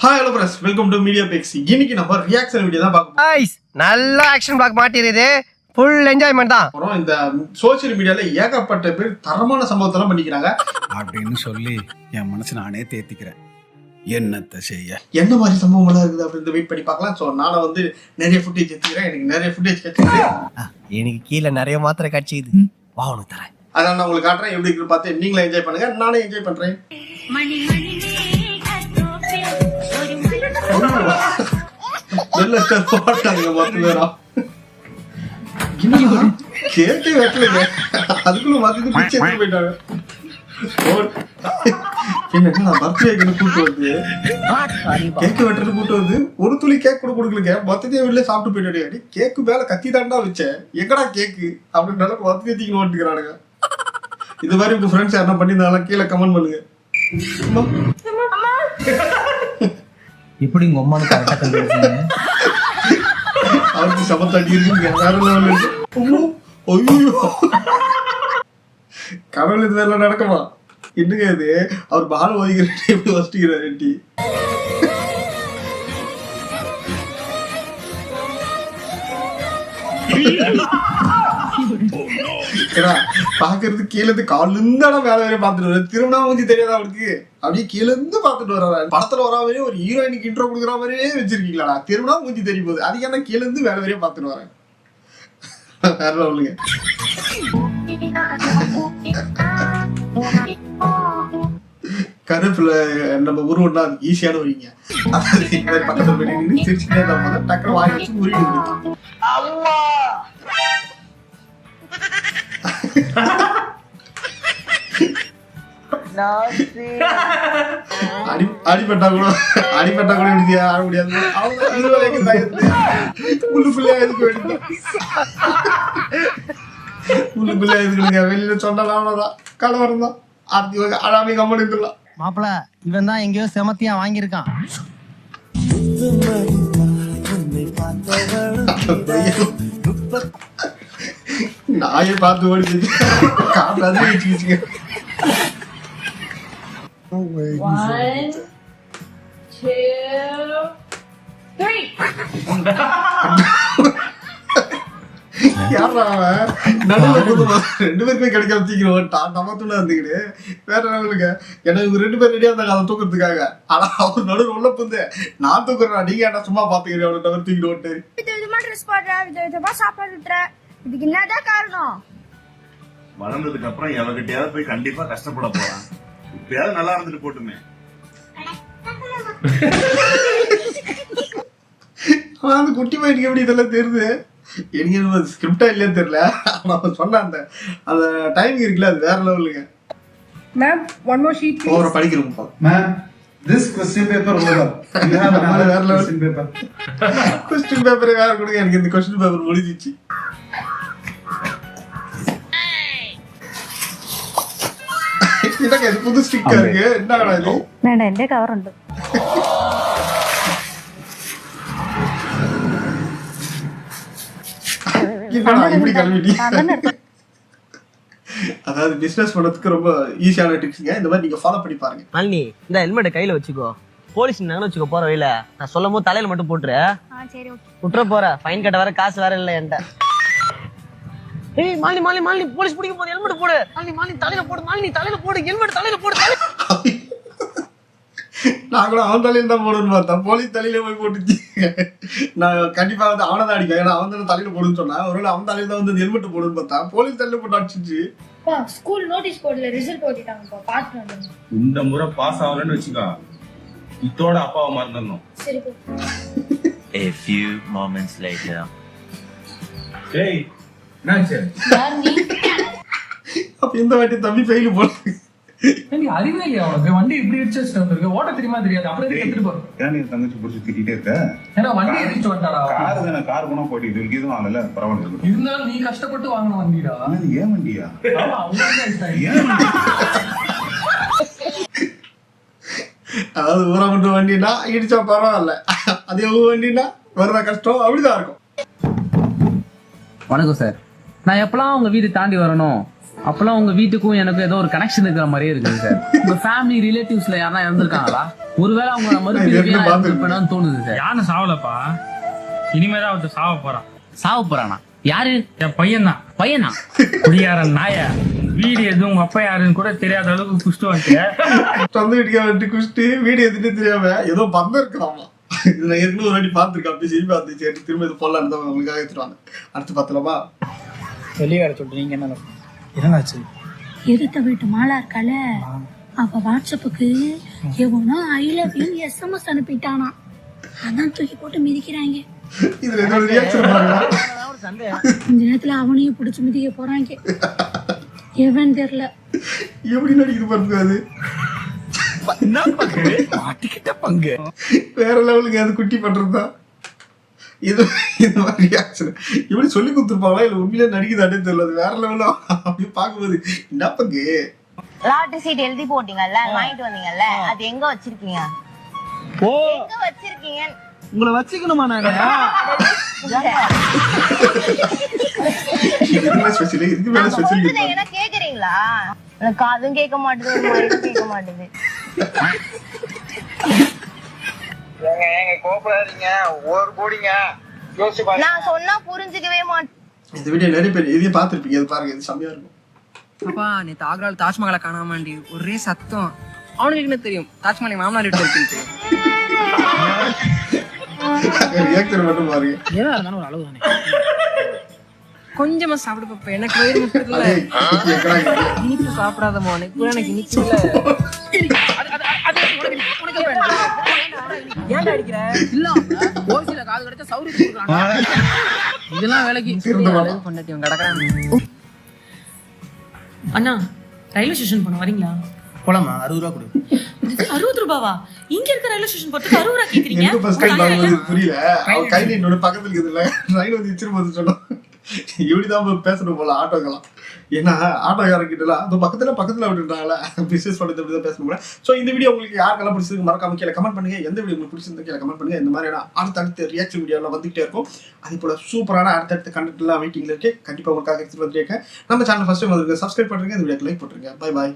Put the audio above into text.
Hi hello friends, welcome to media packs. இன்னைக்கு நம்ம reaction video தான் பார்க்க போறோம். நல்ல ஆக்ஷன் பிளாக் மாட்டிருது, ஃபுல் என்ஜாய்மெண்ட் தான். அப்புறம் இந்த சோஷியல் மீடியால ஏகப்பட்ட பேர் தரமான சம்பவத்தெல்லாம் பண்ணிக்கிறாங்க அப்படின்னு சொல்லி என் மனசு நானே தேத்திக்கிறேன். என்னத்தை செய்ய என்ன மாதிரி சம்பவம் எல்லாம் இருக்குது அப்படின்னு வெயிட் பண்ணி பார்க்கலாம். ஸோ நானும் வந்து நிறைய ஃபுட்டேஜ் எடுத்துக்கிறேன். எனக்கு நிறைய ஃபுட்டேஜ் கிடைச்சிருக்கு. எனக்கு கீழே நிறைய மாத்திரை கிடைச்சிது, வா உனக்கு தரேன். அதான் நான் உங்களுக்கு காட்டுறேன். எப்படி இருக்குன்னு பார்த்து நீங்களும் என்ஜாய் பண்ணுங்க, நானே என்ஜாய் பண்றேன். கேக்கே வெட்டலைங்க, அதுக்குள்ள மத்திட்டு பிச்சை எடுத்து போயிட்டாங்க. பர்த்டேக்கு கூட்டு வந்து கேக்கு வெட்டுறது கூட்டு வந்து ஒரு துளி கேக் கூட கொடுக்கலங்க. மொத்தத்தையும் வீட்டுல சாப்பிட்டு போயிட்டாடி. கேக்கு மேல கத்தி தாண்டா வச்சேன், எங்கடா கேக்கு அப்படின்ற மொத்தத்தையும் தீக்கணும் ஓட்டுக்கிறானுங்க. இது மாதிரி உங்க ஃப்ரெண்ட்ஸ் யாரா பண்ணியிருந்தாலும் கீழே கமெண்ட் பண்ணுங்க. எப்படி உங்க அம்மா அவருக்கு சமத்தாட்டி இருக்குங்க. வேற லெவல் இருக்கு. ஐயோ, கடவுள் இது வேலை நடக்குமா? என்னங்க இது? அவர் பால் ஒதுக்கிற எப்படி வசிக்கிறார் ரெட்டி? பாக்குறது கீழே இருந்து கால இருந்தாலும் வேலை வரையும் பாத்துட்டு வர. திருமணம் மூஞ்சி தெரியாதா அவருக்கு? அப்படியே கீழே இருந்து பாத்துட்டு வர. படத்துல வரா மாதிரியே ஒரு ஹீரோயினுக்கு இன்ட்ரோ கொடுக்குற மாதிரியே வச்சிருக்கீங்களா? திருமணம் மூஞ்சி தெரிய போகுது, அதுக்கு என்ன கீழே இருந்து வேலை வரையும் பாத்துட்டு வரேன். வேற லெவலுங்க. கருப்புல நம்ம உருவம்னா அது ஈஸியான உரிங்க. அதாவது பக்கத்துல போய் சிரிச்சுட்டே இருந்தா டக்குனு வாங்கி வச்சு உருவி அடிப்பட்டா கூட முடியாது, ஆட முடியாது. உள்ளுக்குள்ளே எதுக்கு வேண்டியது? உள்ளுக்குள்ளே எதுக்குங்க? வெளியில சொன்னாலும் அவ்வளவுதான், கலவரம் தான். அடுத்து அழாமே கம்மன் இருந்துடலாம். மாப்பிள இவன் தான் எங்கேயோ செமத்தியா வாங்கியிருக்கான். நாயை பார்த்து ஓடிச்சு காப்பாது வச்சுக்கிச்சுங்க. ரெண்டு பேருமே கிடைக்காம தீக்கிறோம். நமத்துல இருந்துக்கிட்டு வேற லெவலுங்க. எனக்கு ரெண்டு பேர் ரெடியா இருந்தாங்க அதை தூக்குறதுக்காக. ஆனா அவர் நடுவில் உள்ள புந்து நான் தூக்குறேன், நீங்க என்ன சும்மா பாத்துக்கிறேன் அவனை தவிர தூக்கிட்டு. இதுக்கு என்னதான் காரணம்? வளர்ந்ததுக்கு அப்புறம் எவகிட்டயாவது போய் கண்டிப்பா கஷ்டப்பட போறான். இப்பயாவது நல்லா இருந்துட்டு போட்டுமே. அந்த குட்டி பையனுக்கு எப்படி இதெல்லாம் தெரியுது? எனக்கு ஸ்கிரிப்டா இல்லையா தெரியல. நான் சொன்ன அந்த அந்த டைமிங் இருக்குல்ல, அது வேற லெவலுங்க. Ma'am one more sheet please. ஓவரா படிக்கிறோம்ப்பா. Ma'am this question paper over. You have another வேற லெவல் question paper. क्वेश्चन பேப்பரே வேற கொடுங்க. எனக்கு இந்த क्वेश्चन பேப்பர் முடிஞ்சிச்சு. இதங்க இது புது ஸ்டிக்கர் இருக்கு. என்னடா இது? വേണ്ട എന്റെ കവർ ഉണ്ട്. என்னடா இப்படி கல்விடி? அதாவது பிசினஸ் பண்றதுக்கு ரொம்ப ஈஸியான டிப்ஸ்ங்க. இந்த மாதிரி நீங்க ஃபாலோ பண்ணி பாருங்க. மாலினி இந்த ஹெல்மெட்டை கையில வச்சுக்கோ. போலீஸ் நகல வச்சுக்கோ போற வழியில. நான் சொல்லும் போது தலையில மட்டும் போட்டுரு. சரி ஓகே. விட்டுற போற ஃபைன் கட்ட வேற காசு வேற இல்ல என்கிட்ட. ஏய் மாலினி மாலினி மாலினி போலீஸ் பிடிக்க போகுது, ஹெல்மெட் போடு. மாலினி மாலினி தலையில போடு, மாலினி தலையில போடு, ஹெல்மெட் தலையில போடு. நான் கூட அவன் தலையில தான் போடுன்னு பார்த்தேன். போலீஸ் தலையில போய் போட்டுச்சு. நான் கண்டிப்பா வந்து அவனை தான் அடிப்பேன். ஏன்னா அவன் தான் தலையில போடுன்னு சொன்னா. ஒருவேளை அவன் தலையில தான் வந்து ஹெல்மெட் போடுன்னு பார்த்தா போலீஸ் தலையில போட்டு அடிச்சிச்சு. ஸ்கூல் நோட்டீஸ் போர்டுல ரிசல்ட் போட்டுட்டாங்கப்பா, பாத்து வந்து. இந்த முறை பாஸ் ஆகலன்னு வச்சுக்கோ, இதோட அப்பாவை மறந்துடணும். சரி போ. A few moments later. டேய் என்னாச்சு? அப்ப இந்த வாட்டி தம்பி ஃபெயில் போடு. அறிவே இல்லையா உனக்கு? வண்டி இப்படி இடிச்சு வச்சுட்டு வந்திருக்கு, ஓட்ட தெரியுமா தெரியாது, அப்படியே எடுத்துட்டு போறோம். ஏன் நீ தங்கச்சி பிடிச்சி திட்டிட்டே இருக்க? ஏன்னா வண்டி இடிச்சு வந்தாடா. கார் தானே, கார் போனா போட்டிட்டு இருக்கு, எதுவும் ஆகல, பரவாயில்ல. இருந்தாலும் நீ கஷ்டப்பட்டு வாங்கின வண்டிடா. ஏன் வண்டியா? ஆமா அவங்க ஏன் வண்டி? அதாவது ஊரா மட்டும் வண்டினா இடிச்சா பரவாயில்ல, அதே வண்டினா வர்ற கஷ்டம் அப்படிதான் இருக்கும். வணக்கம் சார், நான் எப்பெல்லாம் உங்க வீடு தாண்டி வரணும் அப்பெல்லாம் உங்க வீட்டுக்கும் எனக்கும் ஏதோ ஒரு கனெக்ஷன் இருக்கிற மாதிரியே இருக்குது சார். உங்க ஃபேமிலி ரிலேட்டிவ்ஸ்ல யாரா இறந்துருக்காங்களா? ஒருவேளை அவங்க மறுபடியும் தோணுது சார். யாரும் சாவலப்பா, இனிமேதான் அவர்கிட்ட சாவ போறான். சாவ போறானா? யாரு? என் பையன் தான். பையனா? குடியாரன் நாய. வீடு எதுவும் உங்க அப்பா யாருன்னு கூட தெரியாத அளவுக்கு குஷ்டு வந்துட்டு சொந்த வீட்டுக்கு வந்துட்டு குடிச்சிட்டு வீடு எதுன்னு தெரியாம ஏதோ பந்தம் இருக்கலாமா. இது நான் ஏற்கனவே ஒரு வாட்டி பார்த்துருக்கேன். அப்படி செய்தி பார்த்து சரி திரும்ப இது போடலான்னு தான் உங்களுக்காக எடுத்துருவாங்க. அடுத்து பார்த்தலாமா? வெளியே வர சொல்லிட்டு நீங்க என்னச்சு? எதிர்த்த வீட்டு மாலா இருக்கால, அவ வாட்ஸ்அப்புக்கு எவனோ ஐ லவ் யூ SMS அனுப்பிட்டானா. அதான் தூக்கி போட்டு மிதிக்கிறாங்க. இதுல என்னோட ரியாக்ஷன் பாருங்க. இந்த நேரத்துல அவனையும் பிடிச்சி மிதிக்க போறாங்க. எவன் தெரியல. எப்படி நடிக்குது பாருங்க. அது மாட்டிக்கிட்ட பங்கு வேற லெவலுக்கு அது குட்டி பண்றதுதான். இது இந்த மாதிரி ரியாக்ஷன் எப்படி சொல்லி கொடுத்துருப்பாங்களா இல்ல உண்மையிலே நடிக்குதானே தெரியல. அது வேற லெவலா அப்படியே பார்க்கும்போது என்ன பங்கு. லாட்டரி சீட் எழுதி போட்டீங்கல்ல, வாங்கிட்டு வந்தீங்கல்ல, அது எங்க வச்சிருக்கீங்க? எங்க வச்சிருக்கீங்க? உங்களை வச்சுக்கணுமா நாங்க? இதுக்கு ஸ்பெஷல், இதுக்கு மேல ஸ்பெஷல் என்ன கேக்குறீங்களா? எனக்கு அதுவும் கேட்க மாட்டேது, ஒரு மாதிரியும் கேட்க மாட்டேது. நான் சொன்னா புரிஞ்சுக்கவே மாட்டேன். இந்த வீடியோ நிறைய பேர் இதையும் பார்த்துருப்பீங்க. இது பாருங்க, இது செம்மையா இருக்கும். அப்பா நேத்து ஆக்ரால தாஜ்மஹாலை காணாமாண்டி ஒரே சத்தம். அவனுக்கு என்ன தெரியும் தாஜ்மஹாலை மாமனார் வீட்டுல இருக்கு. ரியாக்ஷன் மட்டும் பாருங்க. ஏதா இருந்தாலும் ஒரு அளவு தானே. கொஞ்சமா சாப்பிடு பாப்பா, எனக்கு வயிறு முட்டுல. இனிப்பு சாப்பிடாதமா, எனக்கு இனிப்பு இல்ல. ஏன்டா அடிக்கிற? இல்ல ஓசில காது கடிச்சா சௌரி கொடுக்குறாங்க. இதெல்லாம் வேலைக்கு பண்ணட்டியும் கிடக்குறாங்க. அண்ணா ரயில்வே ஸ்டேஷன் போன வரீங்களா? போலாமா? 60 ரூபா கொடு. 60 ரூபாவா? இங்க இருக்க ரயில்வே ஸ்டேஷன் போறதுக்கு 60 ரூபா கேக்குறீங்க? எனக்கு ஃபர்ஸ்ட் டைம் பாக்கும்போது புரியல. அவன் கையில என்னோட பக்கத்துல இருக்குதுல்ல, ரயில் வந்து இச்சிரும்போது சொன்னோம் இப்படிதான் பேசணும் போல ஆட்டோக்கெல்லாம். ஏன்னா ஆட்டோக்காரங்கிட்டலாம் அது பக்கத்துல விட்டுட்டாங்களா பிசினஸ் பண்ணுறது அப்படிதான் பேசணும் போல. ஸோ இந்த வீடியோ உங்களுக்கு யாருக்கெல்லாம் பிடிச்சிருக்கு மறக்காம கீழே கமெண்ட் பண்ணுங்க. எந்த வீடியோ உங்களுக்கு பிடிச்சிருந்தா கீழே கமெண்ட் பண்ணுங்க. இந்த மாதிரியான அடுத்தடுத்த ரியாக்ஷன் வீடியோலாம் வந்துகிட்டே இருக்கும். அதே போல சூப்பரான அடுத்தடுத்த கண்டென்ட் எல்லாம் வெயிட்டிங்ல இருக்கு. கண்டிப்பா உங்களுக்காக எடுத்துட்டு வந்துருக்கேன். நம்ம சேனல் ஃபர்ஸ்ட் டைம் வந்து சப்ஸ்கிரைப் பண்ணுங்க, இந்த வீடியோக்கு லைக் போட்டுருங்க. Bye bye.